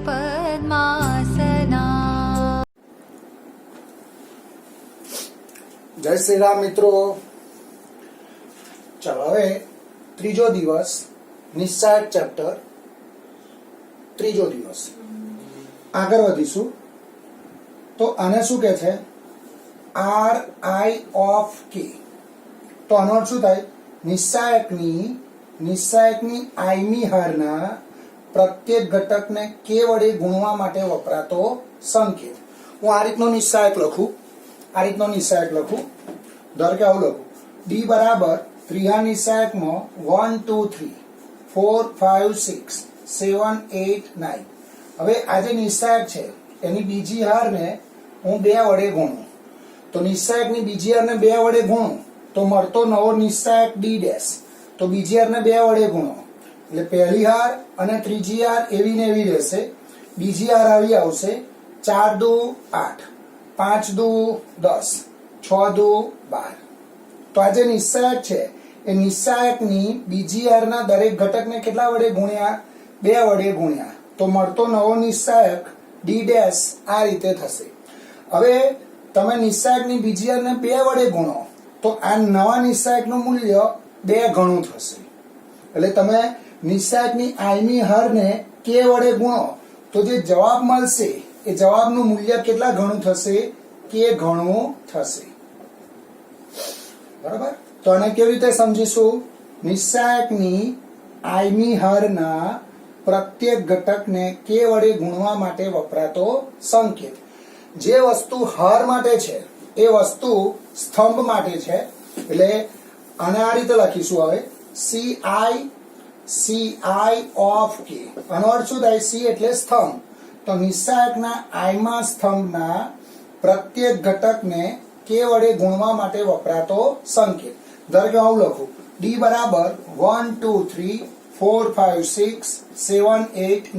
पद्मासना। जय श्री राम मित्रों। चलो हवे त्रीजो दिवस निश्चायक चैप्टर त्रीजो दिवस आगर वधीशु। तो आने शू कहे छे आर आई ऑफ के। तो आनो अर्थ शुं थाय निश्चायकनी आईमी हाરના प्रत्येक घटकने के वडे गुणवा माटे वपरातो संकेत। હું આ રીતનો નિશ્ચાયક લખું ધારો કે આવું લખું ડી બરાબર ત્રીજા નિશ્ચાયકમાં 1 2 3 4 5 6 7 8 9। હવે આ જે નિશ્ચાયક છે એની બીજી હારને હું 2 વડે ગુણું તો નિશ્ચાયકની બીજી હારને 2 વડે ગુણું તો મળતો નવો નિશ્ચાયક ડી ડેશ। તો બીજી હારને 2 વડે ગુણો એટલે પહેલી હાર અને ત્રીજી હાર એવી ને એવી રહેશે। બીજી હાર આવી આવશે 4 2 8 5 2 10 6 2 12। તો આ જે નિશ્ચાયક છે એ નિશ્ચાયકની બીજી હારના દરેક ઘટકને કેટલા વડે ગુણ્યા 2 વડે ગુણ્યા તો મળતો નવો નિશ્ચાયક ડી ડેશ આ રીતે થશે। હવે તમે નિશ્ચાયકની બીજી હારને 2 વડે ગુણો તો આ નવા નિશ્ચાયકનું મૂલ્ય 2 ગણું થશે। એટલે તમે નિશ્ચાયકની આઈમી હારને કે વડે ગુણો તો જે જવાબ મળશે એ જવાબનું મૂલ્ય કેટલા ગણું થશે કે ગણું થશે। બરાબર। તો આને કેવી રીતે સમજીશું નિશ્ચાયકની આઈમી હારના પ્રત્યેક ઘટકને કે વડે ગુણવા માટે વપરાતો સંકેત। જે વસ્તુ હાર માટે છે એ વસ્તુ સ્તંભ માટે છે એટલે આને આ રીતે લખીશું। હવે CI ઓફ કે આનો અર્થ શું થાય સી એટલે સ્તંભ તો નિશ્ચાયકના આઈમાં સ્તંભના પ્રત્યેક ઘટકને કે વડે ગુણવા માટે વપરાતો સંકેત। ધારો કે હું લખું ડી બરાબર 1 2 3 4 5 6 7 8 9।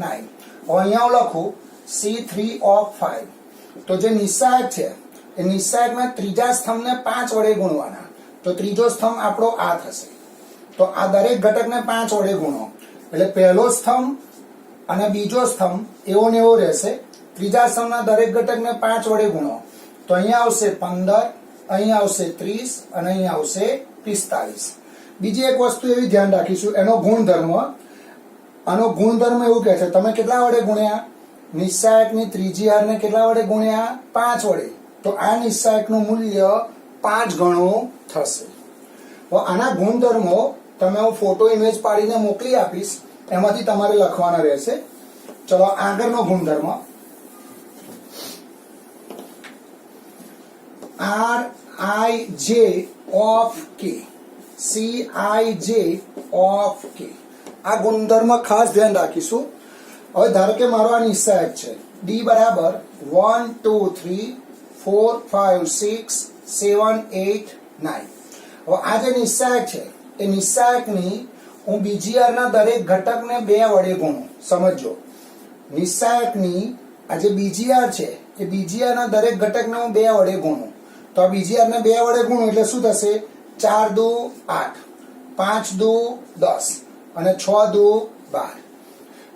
હવે અહીંયા હું લખું C3 ઓફ 5 તો જે નિશ્ચાયક છે એ નિશ્ચાયકના ત્રીજા સ્તંભને 5 વડે ગુણવાના તો ત્રીજો સ્તંભ આપણો આ થશે। તો આ દરેક ઘટકને 5 વડે ગુણો એટલે પહેલો સ્તંભ અને બીજો સ્તંભ એવો ને એવો રહેશે। ત્રીજા સ્તંભના દરેક ઘટકને 5 વડે ગુણો તો અહીંયા આવશે 15 અહીંયા આવશે 30 અને અહીંયા આવશે 45। બીજી એક વસ્તુ એવી ધ્યાન રાખીશું આનો ગુણધર્મ એવું કહે છે તમે કેટલા વડે ગુણ્યા નિશ્ચાયકની ત્રીજી હારને કેટલા વડે ગુણ્યા 5 વડે તો આ નિશ્ચાયકનું મૂલ્ય 5 ગણું થશે। તો આના ગુણધર્મો તમે હું ફોટો ઇમેજ પાડીને મોકલી આપીશ એમાંથી તમારે લખવાના રહેશે। ચલો આગળનો ગુણધર્મ RIJ ઓફ કે CIJ ઓફ કે આ ગુણધર્મ ખાસ ધ્યાન રાખીશું। હવે ધારો કે મારો આ નિશ્ચાયક છે ડી બરાબર 1 2 3 4 5 6 7 8 9। હવે આ જે નિશ્ચાયક છે એ નિશ્ચાયકની હું બીજી હારના દરેક ઘટકને 2 વડે ગુણું। સમજો નિશ્ચાયકની આ જે બીજી હાર છે એ બીજી હારના દરેક ઘટકને હું 2 વડે ગુણું તો આ બીજી હારને 2 વડે ગુણું એટલે શું થશે 4 2 8 5 2 10 અને 6 2 12।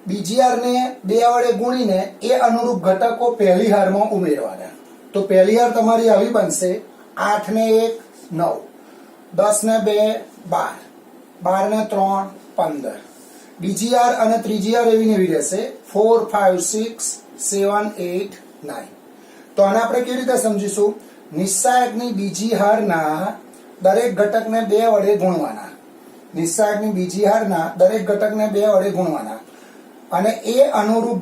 બીજી હારને 2 વડે ગુણીને એ અનુરૂપ ઘટકો પહેલી હારમાં ઉમેરવાના તો પહેલી હાર તમારી આવી બનશે 8 ને 1 9 10 ને 2 12 12 ને 3 15। બીજી હાર અને ત્રીજી હાર એવી ને એવી રહેશે 4 5 6 7 8 9। તો આને આપણે કેવી રીતે સમજીશું નિશ્ચાયકની બીજી હારના દરેક ઘટકને 2 વડે ગુણવાના નિશ્ચાયકની બીજી હારના દરેક ઘટકને 2 વડે ગુણવાના અને એ અનુરૂપ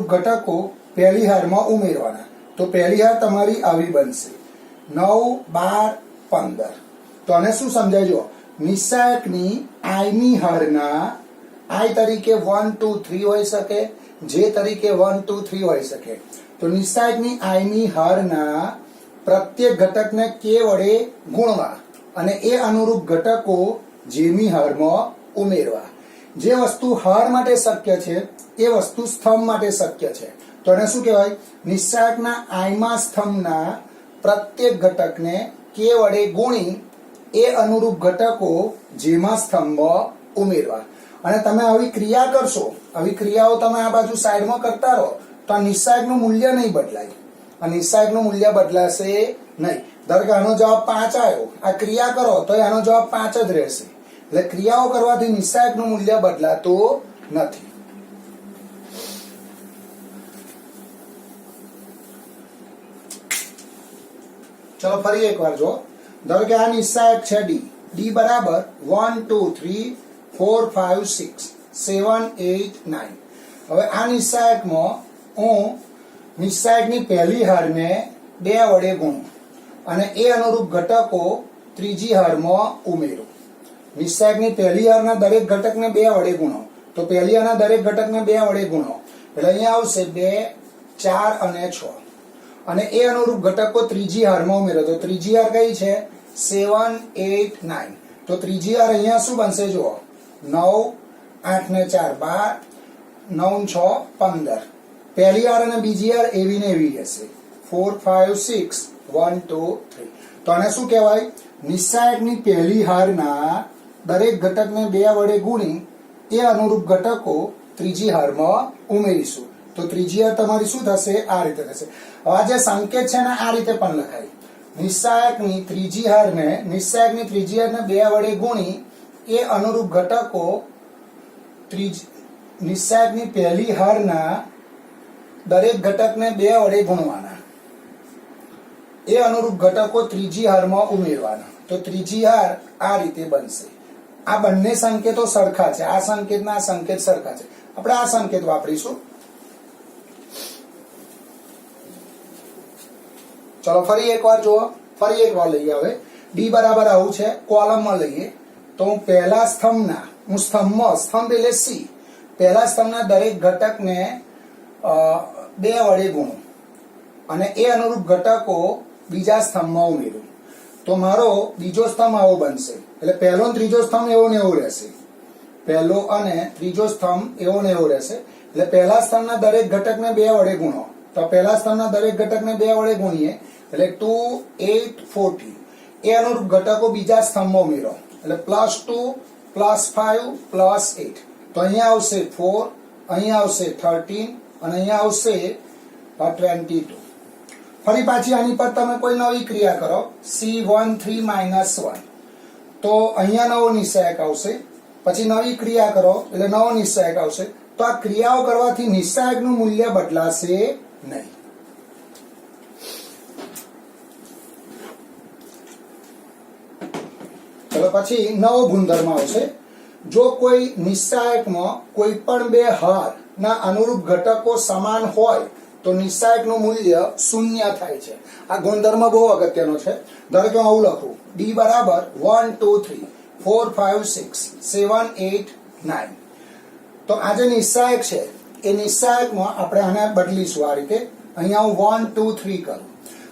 ઘટકો પહેલી હારમાં ઉમેરવાના તો પહેલી હાર તમારી આવી બનશે 9 12 15। તો આને શું સમજાય નિશ્ચાયકની આઈમી હારના આઈ તરીકે 1 2 3 હોઈ શકે જે તરીકે 1 2 3 હોઈ શકે તો નિશ્ચાયકની આઈમી હારના પ્રત્યેક ઘટકને કે વડે ગુણવા અને એ અનુરૂપ ઘટકો જેમી હારમાં ઉમેરવા। જે વસ્તુ હાર માટે શક્ય છે એ વસ્તુ સ્તંભ માટે શક્ય છે તો એને શું કહેવાય નિશ્ચાયકના આઈમા સ્તંભના પ્રત્યેક ઘટકને કે વડે ગુણી એ અનુરૂપ ઘટકો જેમાં સ્તંભ ઉમેરવા। અને તમે આવી ક્રિયા કરશો, આવી ક્રિયાઓ તમે આ બાજુ સાઈડમાં કરતા રહો તો આ નિસ્સાયકનું મૂલ્ય નહીં બદલાય, આ નિસ્સાયકનું મૂલ્ય બદલાશે નહીં. ધારો કે આનો જવાબ 5 આવ્યો, આ ક્રિયા કરો તો આનો જવાબ 5 જ રહેશે. એટલે ક્રિયાઓ કરવાથી નિસ્સાયકનું મૂલ્ય બદલાતું નથી. ચલો ફરી એકવાર જો. ધારો કે આ નિસ્સાયક છે ડી. ડી બરાબર 1 2 3 4 5 6 7 8 9. હવે આ નિસ્સાયકમાં હું નિસ્સાયકની પહેલી હારને 2 વડે ગુણું અને એ અનુરૂપ ઘટકો ત્રીજી હારમાં ઉમેરું. નિસ્સાયકની પહેલી હારના દરેક ઘટકને 2 વડે ગુણો તો પહેલી હારના દરેક ઘટકને 2 વડે ગુણો એટલે અહીંયા આવશે 2 4 અને 6 અને એ અનુરૂપ ઘટકો ત્રીજી હારમાં ઉમેરો તો ત્રીજી હાર કઈ છે 7 8 9. તો ત્રીજી હાર અહીંયા શું બનશે જુઓ 9 8 ને 4 12 9 6 15. પહેલી હાર અને બીજી હાર એવી ને એવી રહેશે 4 5 6 1 2 3. તો આને શું કહેવાય નિસ્સાયકની પહેલી હારના દરેક ઘટકને 2 વડે ગુણી એ અનુરૂપ ઘટકો ત્રીજી હારમાં ઉમેરીશું તો ત્રીજી હાર તમારી શું થશે આ રીતે થશે. હવે આ જે સંકેત છે ને આ રીતે પણ લખાય નિસ્સાયકની ત્રીજી હારને 2 વડે ગુણી એ અનુરૂપ ઘટકો નિસ્સાયકની પહેલી હારના દરેક ઘટકને 2 વડે ગુણવાના એ અનુરૂપ ઘટકો ત્રીજી હારમાં ઉમેરવાના તો ત્રીજી હાર આ રીતે બનશે. આ બંને સંકેતો સરખા છે, આ સંકેતના આ સંકેત સરખા છે, આપણે આ સંકેત વાપરીશું. ચલો ફરી એકવાર જુઓ, ફરી એકવાર લઈએ. હવે ડી બરાબર આવું છે, કોલમમાં લઈએ તો હું પહેલા સ્તંભના સ્તંભ એટલે સી પહેલા સ્તંભના દરેક ઘટકને 2 વડે ગુણું અને એ અનુરૂપ ઘટકો બીજા સ્તંભમાં ઉમેરું તો મારો બીજો સ્તંભ આવો બનશે. એટલે પહેલો અને ત્રીજો સ્તંભ એવો ને એવો રહેશે, પહેલો અને ત્રીજો સ્તંભ એવો ને એવો રહેશે. એટલે પહેલા સ્તંભના દરેક ઘટકને 2 વડે ગુણો તો પહેલા સ્તંભના દરેક ઘટકને 2 વડે ગુણીએ એટલે 2 8 14 એ અનુરૂપ ઘટકો બીજા સ્તંભમાં ઉમેરો એટલે +2 +5 +8 તો અહીંયા આવશે 4, અહીંયા આવશે 13 અને અહીંયા આવશે 22. ફરી પાછી આની પર તમે કોઈ નવી ક્રિયા કરો C13 -1 તો અહીંયા નવો નિસ્સાયક આવશે. પછી નવી ક્રિયા કરો એટલે નવો નિસ્સાયક આવશે. તો આ ક્રિયાઓ કરવાથી નિસ્સાયકનું મૂલ્ય બદલાશે નહીં. ચલો પછી નવો ગુણધર્મ આવશે. જો કોઈ નિસ્સાયકમાં કોઈ પણ 2 હારના અનુરૂપ ઘટકો સમાન હોય તો નિસ્સાયકનું મૂલ્ય 0 થાય છે. આ ગુણધર્મ બહુ અગત્યનો છે. ધારો કે હું આવું લખું ડી બરાબર 1 2 3 4 5 6 7 8 9. તો આ જે નિસ્સાયક છે એ નિસ્સાયકમાં આપણે આને બદલીશું આ રીતે. અહીંયા હું 1 2 3 કરું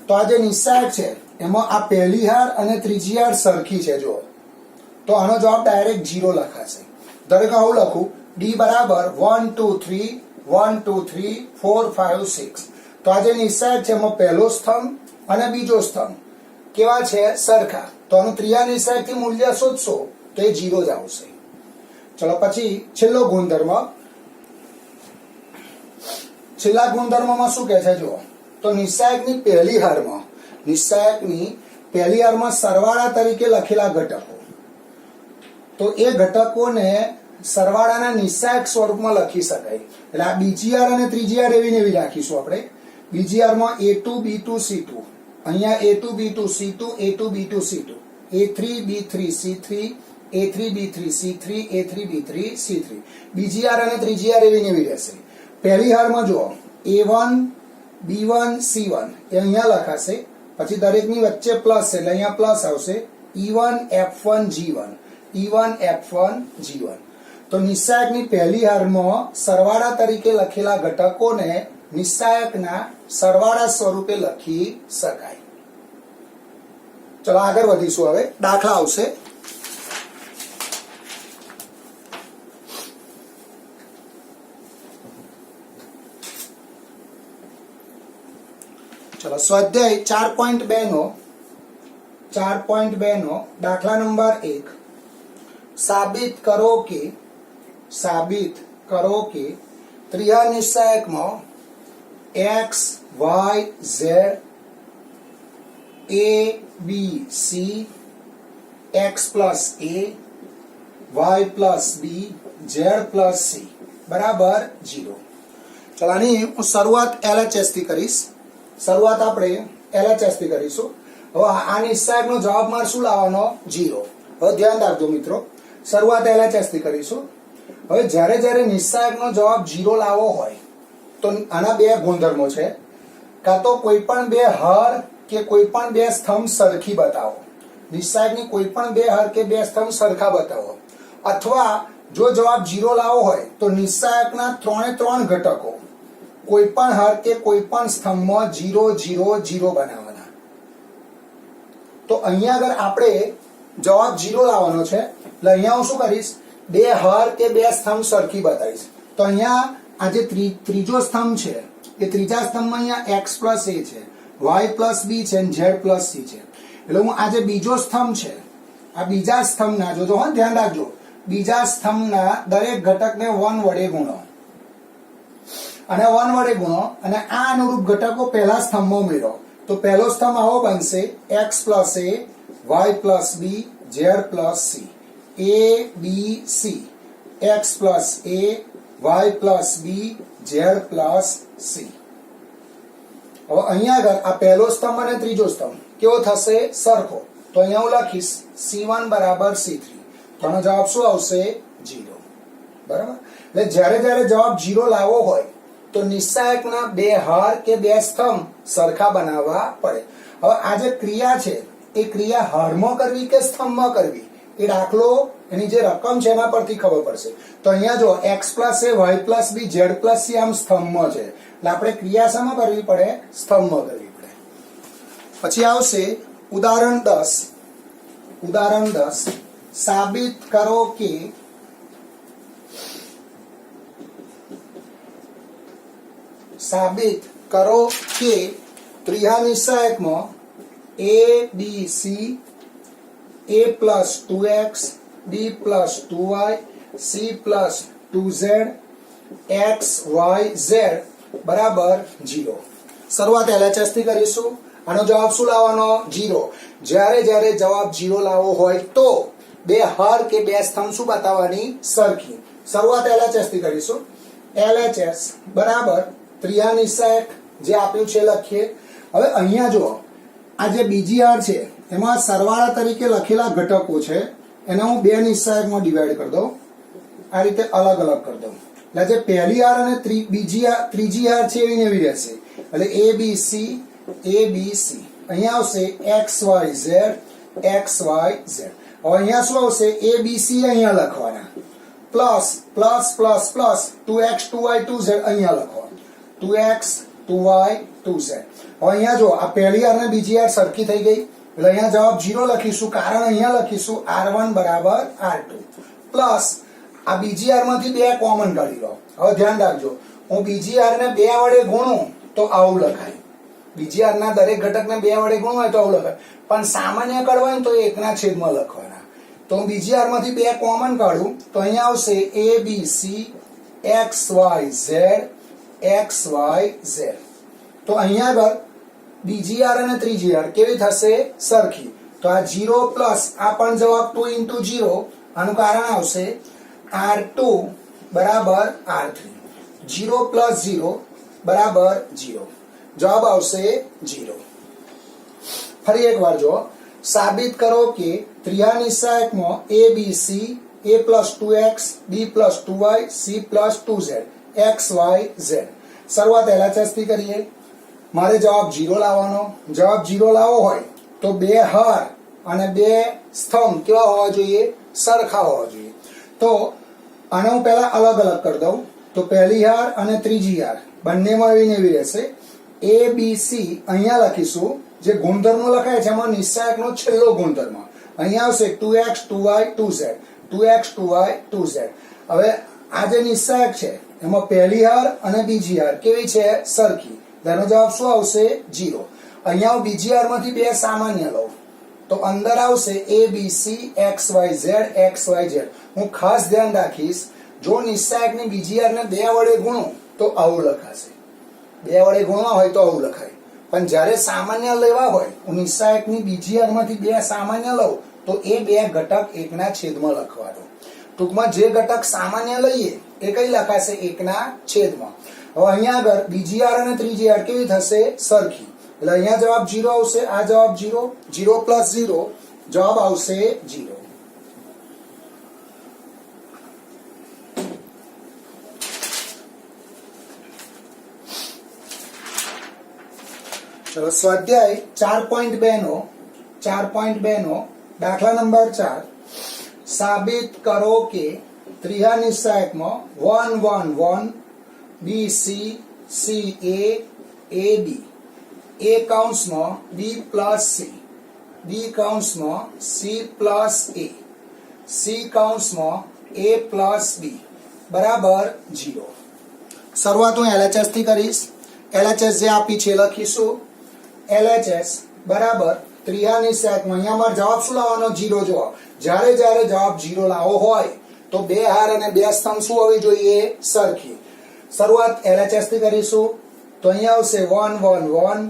તો આ જે નિસ્સાયક છે એમાં આ પહેલી હાર અને ત્રીજી હાર સરખી છે જો તો આનો જવાબ ડાયરેક્ટ 0 લખાશે. ધારો કે આવું લખું ડી બરાબર 1 2 3 1 2 3 4 5 6. તો આ જે નિસ્સાયક છે એમાં પહેલો સ્તંભ અને બીજો સ્તંભ કેવા છે સરખા તો આનું ત્રીજા નિસ્સાયકથી મૂલ્ય શોધશો તો એ 0 જ આવશે. ચલો પછી છેલ્લો ગુણધર્મ. છેલ્લા ગુણધર્મમાં શું કહે છે જુઓ તો નિસ્સાયકની પહેલી હારમાં સરવાળા તરીકે લખેલા ઘટકો તો એ ઘટકોને સરવાળાના નિસ્સાયક સ્વરૂપમાં લખી શકાય. એટલે આ બીજી હાર અને ત્રીજી હાર એવી ને એવી રાખીશું આપણે. બીજી હારમાં A2 B2 C2 અહીંયા A2 B2 C2 A2 B2 C2 A3 B3 C3 A3 B3 C3 A3 B3 C3. બીજી હાર અને ત્રીજી હાર એવી ને એવી રહેશે. પહેલી હારમાં જુઓ A1 B1 C1 એ અહીંયા લખાશે. પછી દરેકની વચ્ચે પ્લસ એટલે અહીંયા પ્લસ આવશે E1 F1 G1 E1 F1 G1. તો નિસ્સાયકની પહેલી હારમાં સરવાળા તરીકે લખેલા ઘટકોને નિસ્સાયકના સરવાળા સ્વરૂપે લખી શકાય. ચલો આગળ વધીશું. હવે દાખલા આવશે. ચલો સ્વાધ્યાય 4.2 નો દાખલા નંબર 1. સાબિત કરો કે સાબિત કરો કે ત્રીજા નિશ્ચાયકમાં x y z a b c x plus a y plus b z plus c બરાબર 0. ચાલો આની હું શરૂઆત LHS થી કરીશ. શરૂઆત આપણે LHS થી કરીશું. હવે આ નિશ્ચાયકનો જવાબ મારે શું લાવવાનો? 0. હવે ધ્યાન રાખજો મિત્રો, શરૂઆત LHS થી કરીશું. હવે જ્યારે જ્યારે નિશ્ચાયકનો જવાબ 0 લાવવો હોય તો આના બે ગુણધર્મો છે. કાં તો કોઈ પણ બે હર કે કોઈ પણ બે સ્તંભ સરખી બતાવો, નિશ્ચાયકની કોઈ પણ બે હર કે બે સ્તંભ સરખા બતાવો, અથવા જો જવાબ 0 લાવવો હોય તો નિશ્ચાયકના 3 ઘટકો કોઈ પણ હર કે કોઈ પણ સ્તંભમાં 0 0 0 બનાવવાના. તો અહીંયા આગળ આપણે જવાબ 0 લાવવાનો છે એટલે અહીંયા હું શું કરીશ? બે હર કે બે સ્તંભ સરખી બતાવીશ. તો અહીંયા આ જે ત્રીજો સ્તંભ છે એ ત્રીજા સ્તંભમાં અહીંયા x plus a છે, y plus b છે અને z plus c છે. એટલે હું આ જે બીજો સ્તંભ છે આ બીજા સ્તંભના જોજો, હા ધ્યાન રાખજો, બીજા સ્તંભના દરેક ઘટકને 1 વડે ગુણો અને 1 વડે ગુણો અને આ અનુરૂપ ઘટકો પહેલા સ્તંભમાં ઉમેરો. તો પહેલો સ્તંભ આવો બનશે x plus a y plus b z plus c, a b c x plus a y plus b z plus c. હવે અહીંયા આગળ આ પહેલો સ્તંભ અને ત્રીજો સ્તંભ કેવો થશે? સરખો. તો અહીંયા હું લખીશ c1 બરાબર c3. તો આનો જવાબ શું આવશે? 0. બરાબર. એટલે જ્યારે જ્યારે જવાબ 0 લાવવો હોય તો નિશ્ચાયકના બે હર કે બે સ્તંભ સરખા બનાવવા પડે. હવે આ જે ક્રિયા છે એ ક્રિયા હરમાં કરવી કે સ્તંભમાં કરવી એ દાખલો એની જે રકમ છે એના પરથી ખબર પડશે. તો અહીંયા જો x plus a y plus b z plus c આમ સ્તંભમાં છે એટલે આપણે ક્રિયા શામાં કરવી પડે? સ્તંભમાં કરવી પડે. પછી આવશે ઉદાહરણ 10. ઉદાહરણ 10 સાબિત કરો કે ત્રીજા નિશ્ચાયકમાં a b c a plus 2x b plus 2y c plus 2z x y z બરાબર 0. શરૂઆત LHS થી કરીશું. આનો જવાબ શું લાવવાનો? 0. જ્યારે જ્યારે જવાબ 0 લાવવો હોય તો બે હર કે બે સ્તંભ શું બતાવવાની? સરખી. શરૂઆત LHS થી કરીશું. LHS બરાબર ત્રીજા નિશ્ચાયક જે આપ્યું છે લખીએ. હવે અહીંયા જો આ જે બીજી હાર છે એમાં સરવાળા તરીકે લખેલા ઘટકો છે એને હું બે નિશ્ચાયકમાં ડિવાઈડ કરી દઉં, આ રીતે અલગ અલગ કરી દઉં. એટલે જે પહેલી હાર અને ત્રીજી હાર છે એવી એવી રહેશે. એટલે a b c અહીંયા આવશે x y z x y z. હવે અહીંયા શું આવશે? a b c અહીંયા લખવાના, plus plus plus plus 2x 2y 2z અહીંયા લખવાના, 2x 2y 2z. હવે અહીંયા જો આ પહેલી હાર અને બીજી હાર સરખી થઈ ગઈ એટલે અહીંયા જવાબ 0 લખીશું, કારણ અહીંયા લખીશું r1 બરાબર r2 પ્લસ આ બીજી હારમાંથી બે કોમન કાઢી લો. હવે ધ્યાન રાખજો, હું બીજી હારને 2 વડે ગુણું તો આવું લખાય, બીજી હારના દરેક ઘટકને 2 વડે ગુણવું હોય તો આવું લખાય, પણ સામાન્ય કાઢવા હોય તો એકના છેદમાં લખવાના. તો હું બીજી હારમાંથી 2 કોમન કાઢું તો અહીંયા આવશે a b c x y z x y z. તો અહીંયા આગળ બીજી હાર અને ત્રીજી હાર કેવી થશે? સરખી. તો આ 0 પ્લસ આ પણ જવાબ 2 into 0, આનું કારણ આવશે r2 બરાબર r3. 0 plus 0 બરાબર 0. જવાબ આવશે 0. ફરી એકવાર જો સાબિત કરો કે ત્રીજા નિશ્ચાયકમાં a b c a plus 2x b plus 2y c plus 2z x y z. શરૂઆત LHS થી કરીએ. મારે જવાબ 0 લાવવાનો. જવાબ 0 લાવવો હોય તો બે હર અને બે સ્તંભ કેવા હોવા જોઈએ? સરખા હોવા જોઈએ. તો આને હું પહેલા અલગ અલગ કરી દઉં. તો પહેલી હાર અને ત્રીજી હાર બંનેમાં એવી ને એવી રહેશે. a b c અહીંયા લખીશું, જે ગુણધર્મો લખાય છે એમાં નિશ્ચાયકનો છેલ્લો ગુણધર્મ અહીંયા આવશે 2x 2y 2z 2x 2y 2z. હવે આ જે નિશ્ચાયક છે એમાં પહેલી હાર અને બીજી હાર કેવી છે? સરખી. તેનો જવાબ શું આવશે? 0. અહીંયા હું બીજી હારમાંથી બે સામાન્ય લઉં તો અંદર આવશે a b c x y z x y z. હું ખાસ ધ્યાન રાખીશ જો નિસ્સહાયકની બીજી હારને 2 વડે ગુણો તો આવું લખાશે, 2 વડે ગુણવા હોય તો આવું લખાય. પણ જ્યારે સામાન્ય લેવા હોય, હું નિસ્સહાયકની બીજી હારમાંથી 2 સામાન્ય લઉં તો એ 2 ઘટક એકના છેદમાં લખવાનો. ટૂંકમાં જે ઘટક સામાન્ય લઈએ એ કઈ લખાશે? એકના છેદમાં. હવે અહીંયા આગળ બીજી હાર અને ત્રીજી હાર કેવી થશે? સરખી. એટલે અહીંયા જવાબ 0 આવશે, આ જવાબ 0, 0 + 0 જવાબ આવશે 0. ચલો સ્વાધ્યાય 4.2 નો દાખલા નંબર 4. સાબિત કરો કે ત્રિહાર નિસ્સહાયકમાં 1 1 1 BC CA AB A કૌંસમાં B + C B કૌંસમાં C + A C કૌંસમાં A + B બરાબર 0. શરૂઆત હું LHS થી કરીશ. LHS જે આપી છે લખીશું. LHS બરાબર ત્રિહાર નિસ્સહાયકમાં અહીંયા મારો જવાબ શું લાવવાનો? 0 જવાબ. જ્યારે જ્યારે જવાબ 0 લાવો હોય તો 2 હાર અને 2 સ્તંભ શું હોવી જોઈએ? સરખી. શરૂઆત LHS થી કરીશું. તો અહીંયા આવશે 1 1 1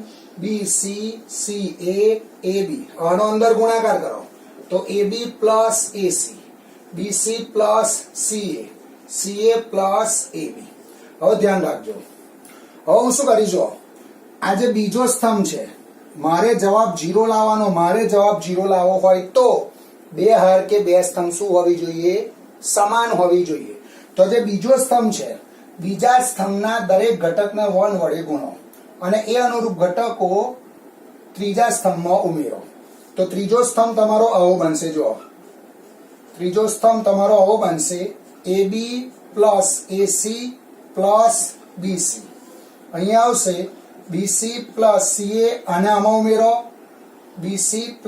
BC CA AB. આનો અંદર ગુણાકાર કરો તો AB + AC BC + CA CA + AB. હવે ધ્યાન રાખજો. હવે હું શું કરીશ? આ જે બીજો સ્તંભ છે, મારે જવાબ 0 લાવવાનો, મારે જવાબ 0 લાવવો હોય તો 2 હાર કે 2 સ્તંભ શું હોવી જોઈએ? સમાન હોવી જોઈએ. તો જે બીજો સ્તંભ છે, બીજા સ્તંભના દરેક ઘટકને 1 વડે ગુણો અને એ અનુરૂપ ઘટકો ત્રીજા સ્તંભમાં ઉમેરો. તો ત્રીજો સ્તંભ તમારો આવો બનશે. જો ત્રીજો સ્તંભ તમારો આવો બનશે, AB + AC + BC. અહીંયા આવશે BC + CA, અને આમાં ઉમેરો BC +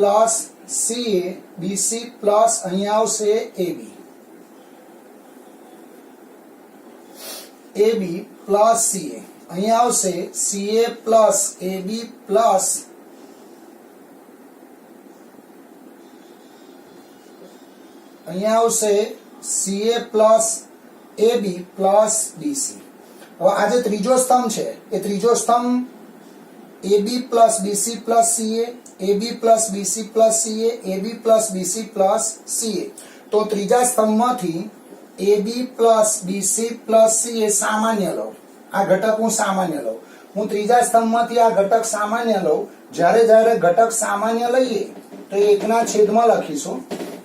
CA BC + અહીંયા આવશે AB AB + CA, અહીંયા આવશે CA + AB + અહીંયા આવશે CA + AB + BC. હવે આ જે ત્રીજો સ્તંભ છે એ ત્રીજો સ્તંભ AB + BC + CA AB + BC + CA AB + BC + CA. તો ત્રીજા સ્તંભમાંથી AB + BC + CA સામાન્ય લઉં. આ ઘટક હું સામાન્ય લઉં. હું ત્રીજા સ્તંભમાંથી આ ઘટક સામાન્ય લઉં. જ્યારે જ્યારે ઘટક સામાન્ય લઈએ તો એકના છેદમાં લખીશું.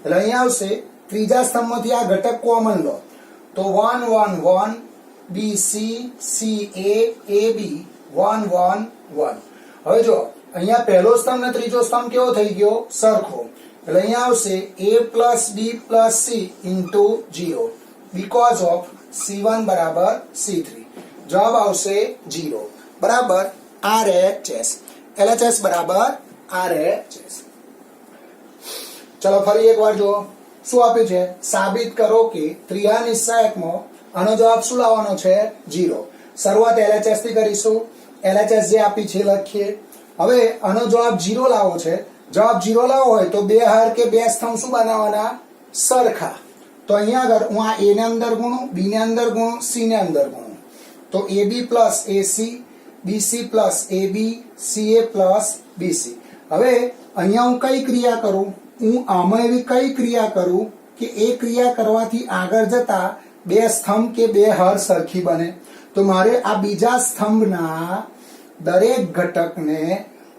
એટલે અહીંયા આવશે ત્રીજા સ્તંભમાંથી આ ઘટક કોમન લો તો 1 1 1 BC CA AB 1 1 1. હવે જો અહીંયા પહેલો સ્તંભ ને ત્રીજો સ્તંભ કેવો થઈ ગયો? સરખો. એટલે અહીંયા આવશે A + B + C * 0 because of C1 = C3. જવાબ આવશે 0 બરાબર RHS. LHS બરાબર RHS. ચલો ફરી એકવાર જો શું આપ્યું છે? સાબિત કરો કે ત્રિહાર નિસ્સહાયકમાં આનો જવાબ શું લાવવાનો છે? 0. શરૂઆત LHS થી કરીશું. LHS જે આપી છે લખીએ. હવે આનો જવાબ 0 લાવવો છે. જવાબ 0 લાવવો હોય તો 2 હાર કે 2 સ્તંભ શું બનાવવાના? સરખા. તો અહીંયા આગળ હું આ A ને અંદર ગુણું, B ને અંદર ગુણું, C ને અંદર ગુણું. તો AB + AC BC + AB CA + BC. હવે અહીંયા હું કઈ ક્રિયા કરું? હું આમાં એવી કઈ ક્રિયા કરું કે એ ક્રિયા કરવાથી આગળ જતા 2 સ્તંભ કે 2 હાર સરખી બને? તો મારે આ બીજા સ્તંભના દરેક ઘટકને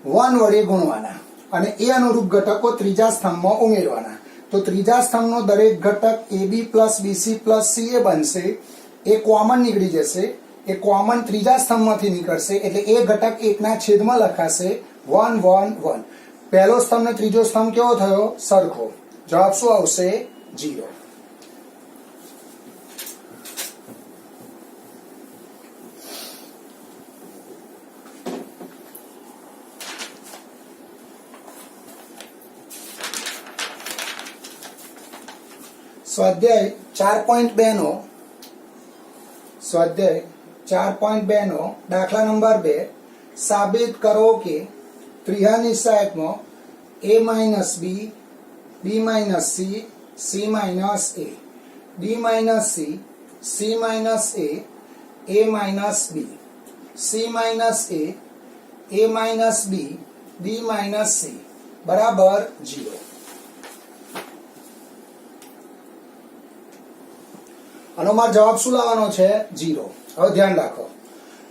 1 વડે ગુણવાના અને એ અનુરૂપ ઘટકો ત્રીજા સ્તંભમાં ઉમેરવાના. તો ત્રીજા સ્તંભનો દરેક ઘટક AB + BC + CA બનશે. એ કોમન નીકળી જશે. એ કોમન ત્રીજા સ્તંભમાંથી નીકળશે એટલે એ ઘટક એકના છેદમાં લખાશે 1 1 1. પહેલો સ્તંભ ને ત્રીજો સ્તંભ કેવો થયો? સરખો. જવાબ શું આવશે? 0. સ્વાધ્યાય 4.2 નો દાખલા નંબર 2. સાબિત કરો કે ત્રિહાર નિસ્સહાયકમાં A - B B - C C - A D - C C minus A minus B, C minus A minus B, B minus C બરાબર 0. આનો મારો જવાબ શું લાવવાનો છે? 0. હવે ધ્યાન રાખો,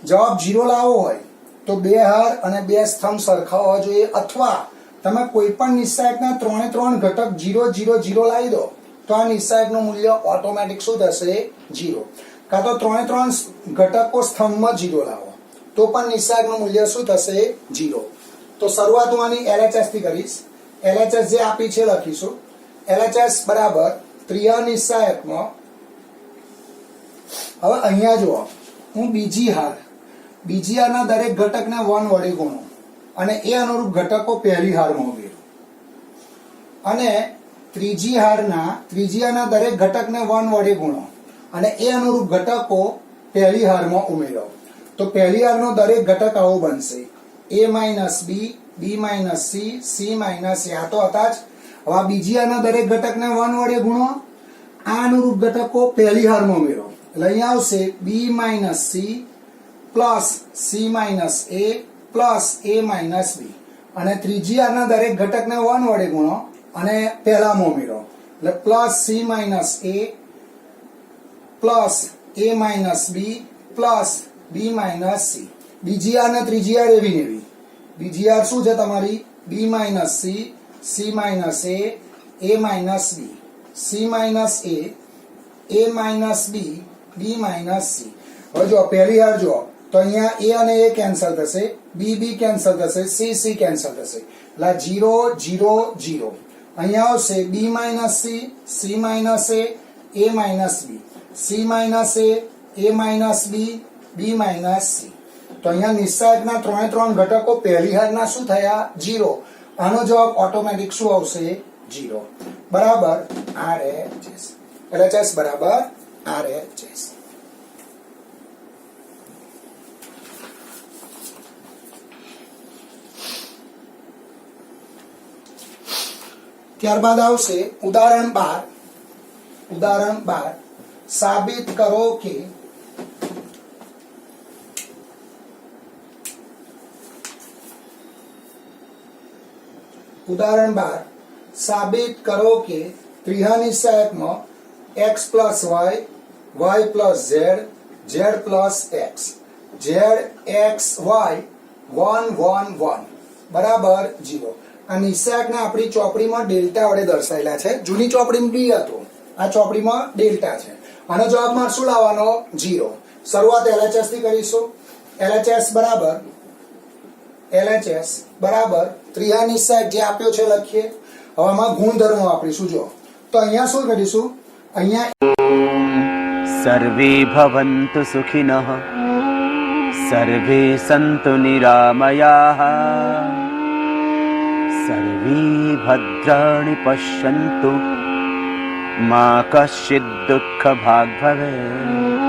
જવાબ 0 લાવવો હોય તો બે હાર અને બે સ્તંભ સરખા હોવા જોઈએ, અથવા તમે કોઈ પણ નિશ્ચાયકના ત્રણે ત્રણ ઘટક 0 0 0 લાવી દો તો આ નિશ્ચાયકનું મૂલ્ય ઓટોમેટિક શું થશે? 0. કાં તો ત્રણે ત્રણ ઘટકો સ્તંભમાં 0 લાવો તો પણ નિશ્ચાયકનું મૂલ્ય શું થશે? 0. તો શરૂઆત હું આની LHS થી કરીશ. LHS જે આપી છે લખીશું. LHS બરાબર ત્રિયા નિશ્ચાયકમાં, હવે અહીંયા જુઓ, હું બીજી હારના દરેક ઘટકને 1 વડે ગુણું અને એ અનુરૂપ ઘટકો પહેલી હારમાં ઉમેરું, અને ત્રીજી હારના દરેક ઘટકને 1 વડે ગુણો અને એ અનુરૂપ ઘટકો પહેલી હારમાં ઉમેરો, તો પહેલી હારનો દરેક ઘટક આવો બનશે: A minus B, B minus C, C minus A. આ તો હતા જ. હવે બીજી હારના દરેક ઘટકને 1 વડે ગુણો, આ અનુરૂપ ઘટકો પહેલી હારમાં ઉમેરો, એટલે અહીંયા આવશે B minus C plus C minus A plus A minus B, અને ત્રીજી હારના દરેક ઘટકને 1 વડે ગુણો અને પહેલામાં ઉમેરો, એટલે plus C minus A plus A minus B plus B minus C. બીજી હાર ને ત્રીજી હાર એવી નેવી. બીજી હાર શું છે તમારી? B minus C, C minus A, A minus B, C minus A, A minus B, B minus C. હવે જો પહેલી હાર જો તો અહીંયા A અને A કેન્સલ થશે, B B કેન્સલ થશે, C C કેન્સલ થશે, એટલે 0 0 0. અહીંયા આવશે B minus C, C minus A, A minus B, C minus A, A minus B, B minus C. તો અહીંયા નિશ્ચાયકના ત્રણે ત્રણ ઘટકો પહેલી હારના શું થયા? 0. આનો જવાબ ઓટોમેટિક શું આવશે? 0. બરાબર RHS. LHS બરાબર RHS. ત્યારબાદ આવશે ઉદાહરણ 12. ઉદાહરણ 12, સાબિત કરો કે ઉદાહરણ 12, સાબિત કરો કે ત્રિહા નિશ્ચાયકમાં x plus y, y plus z, z plus x, z x y 1 1 1 બરાબર 0. આ નિશ્ચાયકને આપણી ચોપડીમાં ડેલ્ટા વડે દર્શાવેલા છે. જૂની ચોપડીમાં બી હતો, આ ચોપડીમાં ડેલ્ટા છે. આનો જવાબમાં શું લાવવાનો? 0. શરૂઆત LHS થી કરીશું. LHS બરાબર ત્રિહા નિશ્ચાયક જે આપ્યો છે લખીએ. હવે આમાં ગુણધર્મો વાપરીશું. જો તો અહીંયા શું કરીશું? અહીંયા સર્વે ભવન્તુ સુખિનઃ, સર્વે સંતુ નિરામયાઃ, સર્વે ભદ્રાણિ પશ્યन्तુ મા કશ્ચિદ દુઃખ ભાગ ભવેत्.